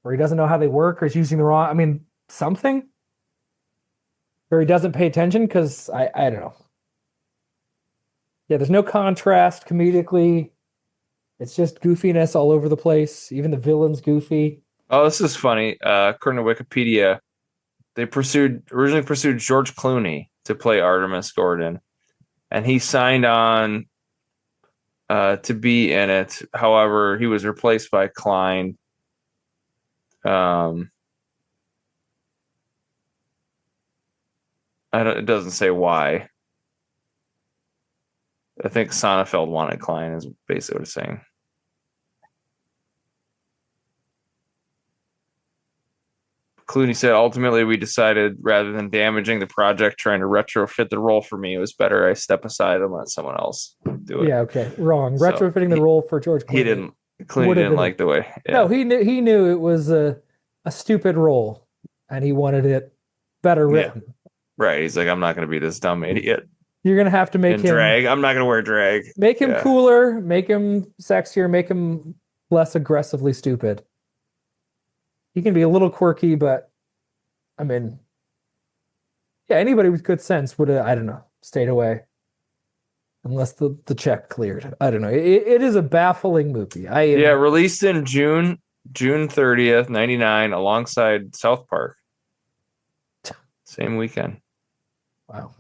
or he doesn't know how they work, or he's using the wrong. I mean, something, or he doesn't pay attention because I don't know. Yeah, there's no contrast comedically. It's just goofiness all over the place. Even the villain's goofy. Oh, this is funny. According to Wikipedia, they originally pursued George Clooney to play Artemis Gordon, and he signed on to be in it. However, he was replaced by Klein. It doesn't say why. I think Sonnenfeld wanted Klein, is basically what it's saying. Clooney said, ultimately, we decided rather than damaging the project, trying to retrofit the role for me, it was better I step aside and let someone else do it. Yeah, okay. Wrong. So Retrofitting the role for George Clooney. Clooney didn't like the way. Yeah. No, he knew it was a stupid role, and he wanted it better written. Yeah. Right. He's like, I'm not going to be this dumb idiot. You're going to have to make in him drag. I'm not going to wear drag. Make him cooler, make him sexier, make him less aggressively stupid. He can be a little quirky, but I mean, yeah, anybody with good sense would have, I don't know, stayed away. Unless the check cleared. I don't know. It is a baffling movie. Released in June 30th, 99, alongside South Park. Same weekend. Wow.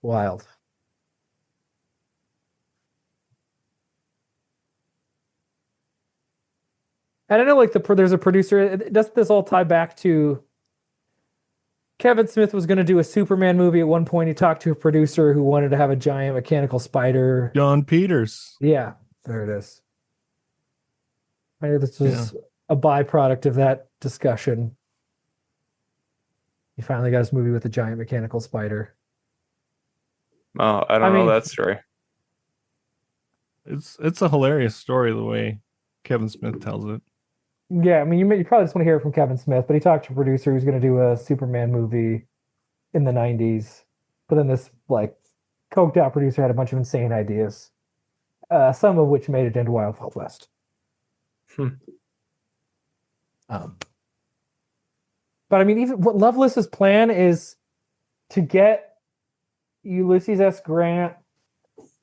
Wild. And I know, like, there's a producer. Doesn't this all tie back to Kevin Smith was going to do a Superman movie at one point? He talked to a producer who wanted to have a giant mechanical spider. John Peters. Yeah, there it is. I know this was a byproduct of that discussion. He finally got his movie with a giant mechanical spider. Oh, I don't know that story. It's a hilarious story the way Kevin Smith tells it. Yeah, I mean, you probably just want to hear it from Kevin Smith, but he talked to a producer who's going to do a Superman movie in the 90s. But then this, like, coked out producer had a bunch of insane ideas, some of which made it into Wild Wild West. But I mean, even what Loveless's plan is to get Ulysses S. Grant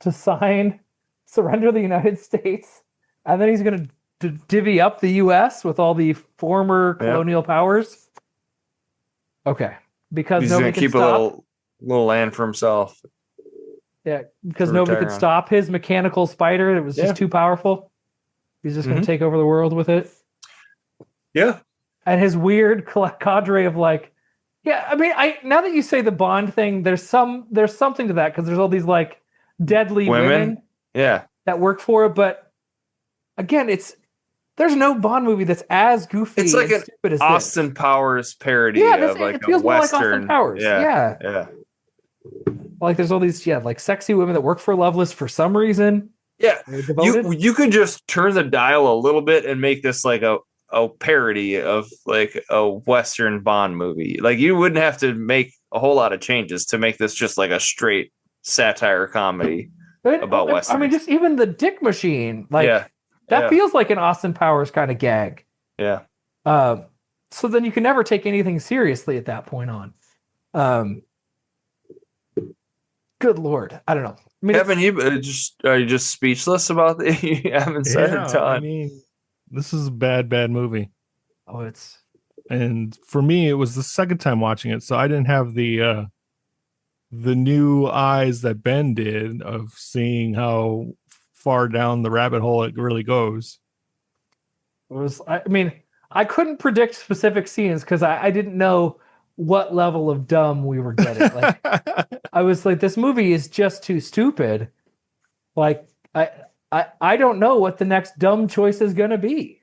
to sign Surrender the United States, and then he's going to divvy up the U.S. with all the former colonial powers. Okay, because he's nobody going to can keep stop. a little land for himself. Yeah, because nobody could stop his mechanical spider. It was just too powerful. He's just going to take over the world with it. Yeah. And his weird cadre of, like, yeah, I mean, now that you say the Bond thing, there's something to that, because there's all these, like, deadly women that work for it. But again, there's no Bond movie that's as goofy. It's like and stupid as Austin Powers parody of like it feels a more Western. like Austin Powers. Yeah. Like there's all these like sexy women that work for Loveless for some reason. Yeah. You could just turn the dial a little bit and make this like a parody of like a Western Bond movie. Like you wouldn't have to make a whole lot of changes to make this just like a straight satire comedy about Western. I mean, just even the dick machine, like that feels like an Austin Powers kind of gag. Yeah. So then you can never take anything seriously at that point on. Good Lord, I don't know. I mean, Kevin, are you just speechless about it? You haven't said a ton. I mean, this is a bad movie. Oh, and for me, it was the second time watching it, so I didn't have the new eyes that Ben did of seeing how far down the rabbit hole it really goes. I mean, I couldn't predict specific scenes because I didn't know what level of dumb we were getting. Like, I was like, this movie is just too stupid. Like, I don't know what the next dumb choice is going to be.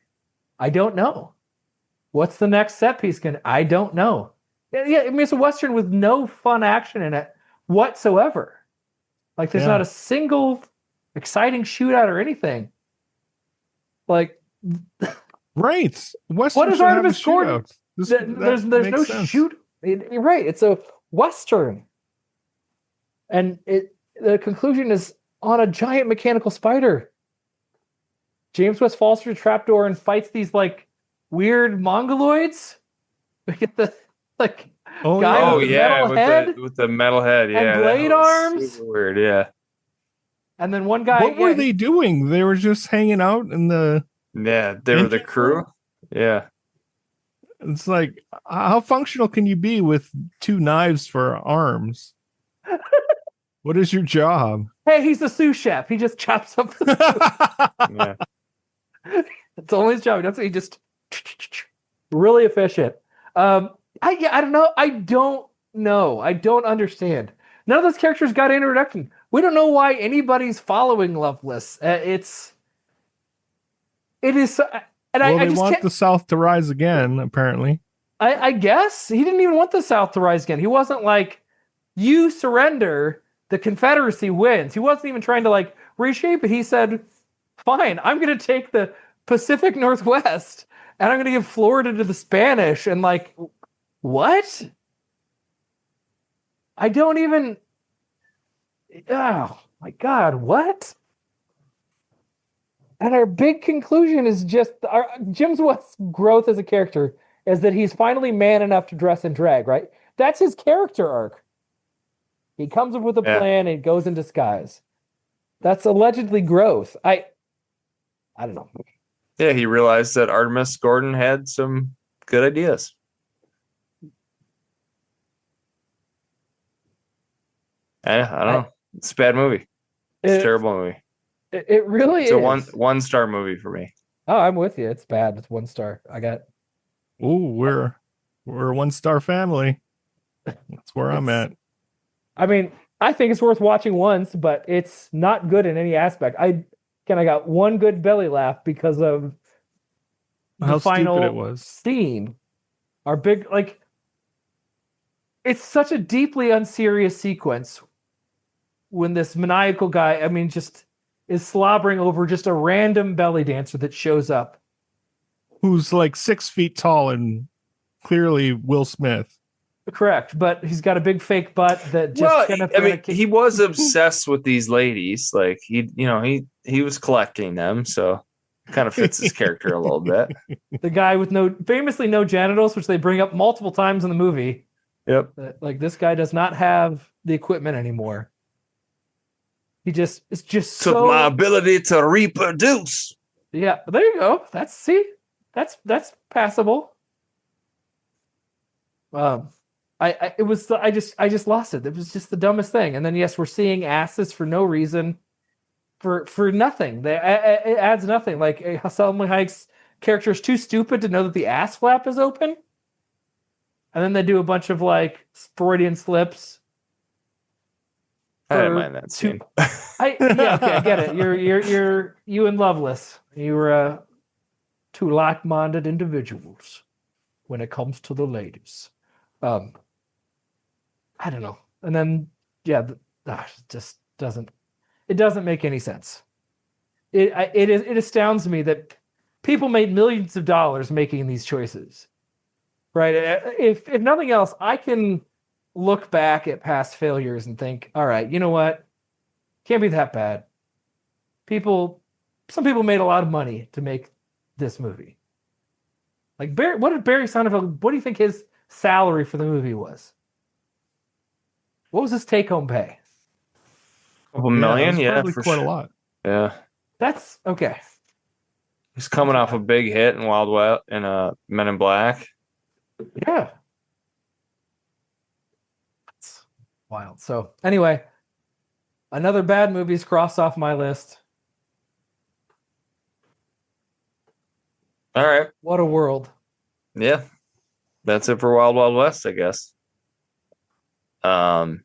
I don't know. What's the next set piece going to... I don't know. Yeah, I mean, it's a Western with no fun action in it whatsoever. Like, there's not a single exciting shootout or anything. Like... Right. What is Artemis Gordon? There's no shoot. You're right. It's a Western. And the conclusion is on a giant mechanical spider. James West falls through a trapdoor and fights these like weird mongoloids. We get the like Oh, guy yeah. Oh with the yeah, metal with head, the metal head, yeah, that blade was arms. super weird, yeah, and then one guy. What were they doing? They were just hanging out in the. yeah. They were the Engine crew, yeah. It's like, how functional can you be with two knives for arms? What is your job? Hey, he's a sous chef. He just chops up. Yeah. That's only his job. That's he just really efficient. I don't know. I don't know. I don't understand. None of those characters got introduction. We don't know why anybody's following Loveless. It is, and Well, I they just want can't. the South to rise again, apparently. I guess he didn't even want the South to rise again. He wasn't like, you surrender, the Confederacy wins. He wasn't even trying to like reshape it. He said, fine, I'm going to take the Pacific Northwest and I'm going to give Florida to the Spanish. And like, what? I don't even. Oh my God, what? And our big conclusion is just James West's growth as a character is that he's finally man enough to dress in drag, right? That's his character arc. He comes up with a plan and goes in disguise. That's allegedly growth. I don't know. Yeah, he realized that Artemis Gordon had some good ideas. I don't know. It's a bad movie. It's a terrible movie. It really It's is. a one-star movie for me. Oh, I'm with you. It's bad. It's 1 star. I got. Ooh, we're a 1-star family. That's where I'm at. I mean, I think it's worth watching once, but it's not good in any aspect. I got one good belly laugh because of the How final stupid it was. scene. Our big it's such a deeply unserious sequence when this maniacal guy, I mean, just is slobbering over just a random belly dancer that shows up. Who's like 6 feet tall and clearly Will Smith. Correct, but he's got a big fake butt that just he was obsessed with these ladies. Like he was collecting them, so kind of fits his character a little bit. The guy with famously no genitals, which they bring up multiple times in the movie. Yep. Like this guy does not have the equipment anymore. It's just Took my ability to reproduce. Yeah, there you go. That's passable. I just lost it. It was just the dumbest thing. And then yes, we're seeing asses for no reason, for nothing. It adds nothing. Like Salma Hayek's character is too stupid to know that the ass flap is open, and then they do a bunch of like Freudian slips. I didn't mind that scene. Okay, I get it. You and Loveless. You're two like-minded individuals when it comes to the ladies. I don't know. And then it just doesn't make any sense. It astounds me that people made millions of dollars making these choices. Right? If nothing else, I can look back at past failures and think, all right, you know what? Can't be that bad. Some people made a lot of money to make this movie. Like what did Barry Sonnenfeld, what do you think his salary for the movie was? What was his take-home pay? A couple million, probably for quite sure. a lot. Yeah. That's okay. He's coming off a big hit in Wild Wild and Men in Black. Yeah. That's wild. So anyway, another bad movie's crossed off my list. All right. What a world. Yeah. That's it for Wild Wild West, I guess. I'm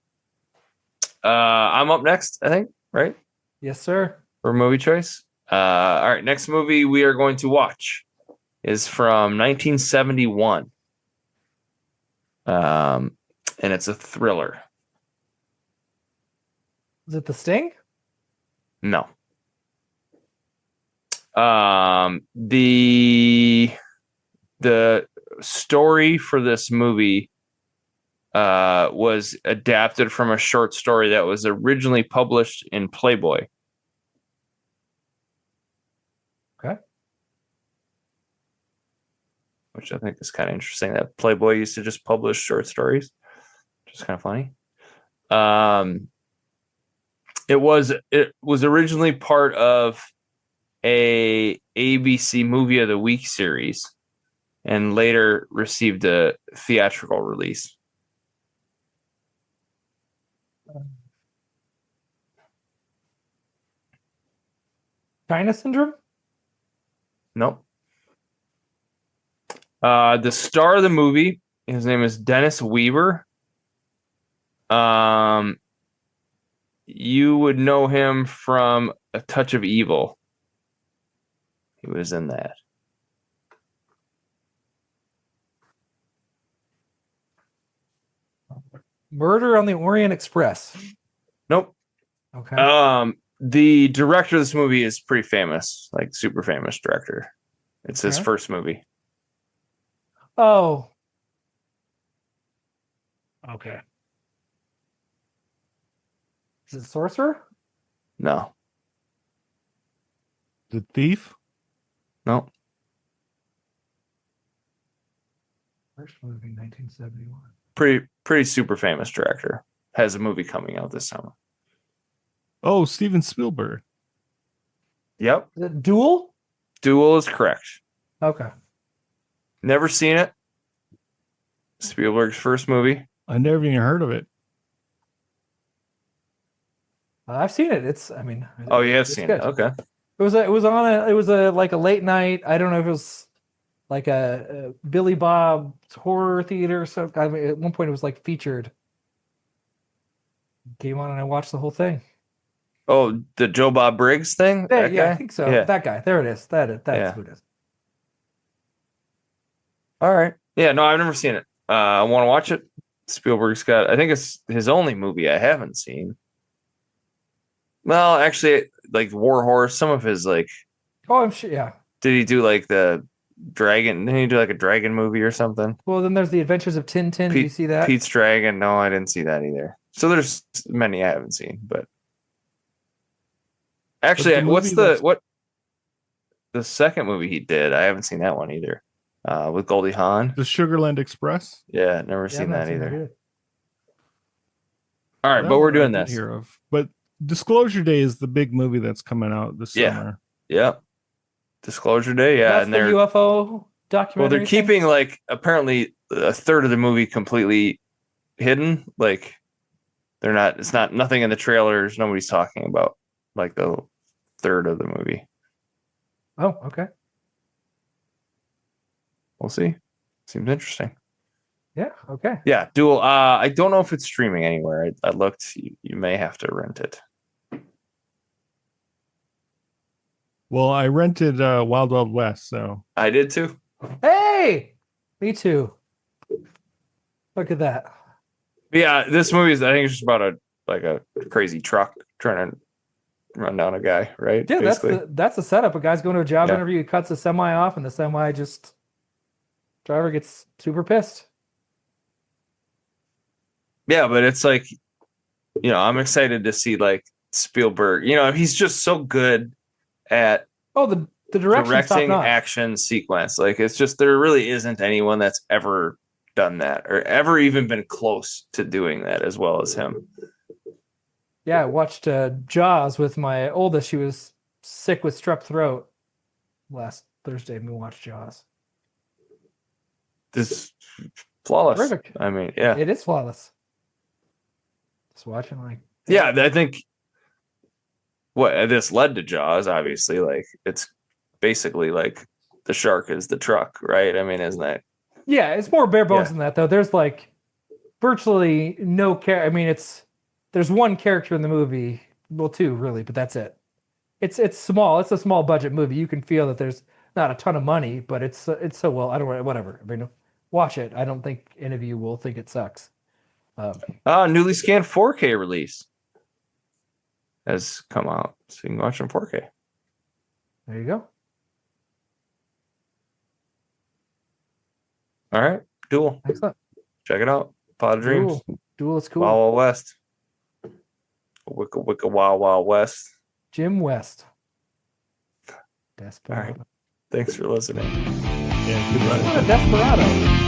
up next, I think, right? Yes, sir. For movie choice. All right, next movie we are going to watch is from 1971. And it's a thriller. Is it The Sting? No. The story for this movie was adapted from a short story that was originally published in Playboy. Okay. which I think is kind of interesting. That Playboy used to just publish short stories, which is kind of funny. It was originally part of a ABC Movie of the Week series, and later received a theatrical release. China Syndrome? Nope. The star of the movie, his name is Dennis Weaver. You would know him from A Touch of Evil. He was in that. Murder on the Orient Express. Nope. Okay. The director of this movie is pretty famous, like super famous director. It's his Okay. first movie. Oh. Okay. Is it Sorcerer? No. The Thief? No. First movie, 1971. Pretty super famous director. Has a movie coming out this summer. Oh, Steven Spielberg. Yep. Is it Duel? Duel is correct. Okay. Never seen it. Spielberg's first movie. I never even heard of it. I've seen it. It's, I mean. Oh, you have it's seen good. it. Okay. It was like a late night. I don't know if it was like a Billy Bob's horror theater or something. I mean, at one point it was like featured. Came on and I watched the whole thing. Oh, the Joe Bob Briggs thing? Yeah, That yeah, guy? I think so. Yeah. That guy. There it is. That's Yeah. who it is. All right. Yeah, no, I've never seen it. I want to watch it. Spielberg's got, I think it's his only movie I haven't seen. Well, actually, like War Horse, some of his, like, Oh, I'm sure. Yeah. did he do like the dragon? Didn't he do like a dragon movie or something? Well, then there's the Adventures of Tintin. Did you see that? Pete's Dragon. No, I didn't see that either. So there's many I haven't seen, but actually, But the what's movie the that's- what the second movie he did? I haven't seen that one either. With Goldie Hawn. The Sugarland Express? Yeah, never Yeah, seen I've not that seen either. All right, That but we're one I doing did this. hear of. But Disclosure Day is the big movie that's coming out this Yeah. summer. Yep. Disclosure Day. Yeah, That's and the they're UFO documentary. well, they're thing? keeping like apparently a third of the movie completely hidden. Like they're not. It's not nothing in the trailers. Nobody's talking about like the third of the movie. Oh, okay. We'll see. Seems interesting. Yeah. Okay. Yeah, Duel. I don't know if it's streaming anywhere. I looked. You may have to rent it. Well, I rented Wild Wild West, so I did too. Hey, me too. Look at that. But yeah, this movie is. I think it's just about a crazy truck trying to run down a guy, right? Yeah, Basically. that's the setup. A guy's going to a job Yeah. interview. He cuts a semi off, and the semi just driver gets super pissed. Yeah, but it's like, I'm excited to see like Spielberg. He's just so good at Oh, the direction's top directing notch. action sequence. Like it's just there really isn't anyone that's ever done that or ever even been close to doing that as well as him. Yeah, I watched Jaws with my oldest. She was sick with strep throat last Thursday. We watched Jaws. This flawless. Terrific. I mean, yeah. It is flawless. Just watching like Yeah, I think what this led to Jaws, obviously, like it's basically like the shark is the truck, right? I mean, isn't that? Yeah, it's more bare bones Yeah. than that though. There's like virtually no I mean, there's one character in the movie, well, two really, but that's it. It's small. It's a small budget movie. You can feel that there's not a ton of money, but it's so well. I don't whatever. I mean, watch it. I don't think any of you will think it sucks. Newly scanned 4K release has come out, so you can watch it in 4K. There you go. All right, Duel. Excellent. Check it out. Pot of Dreams. Duel is cool. Wild Wild West. Wicca Wicca Wild Wild West. Jim West. Desperado. All right. Thanks for listening. Yeah, good What a desperado.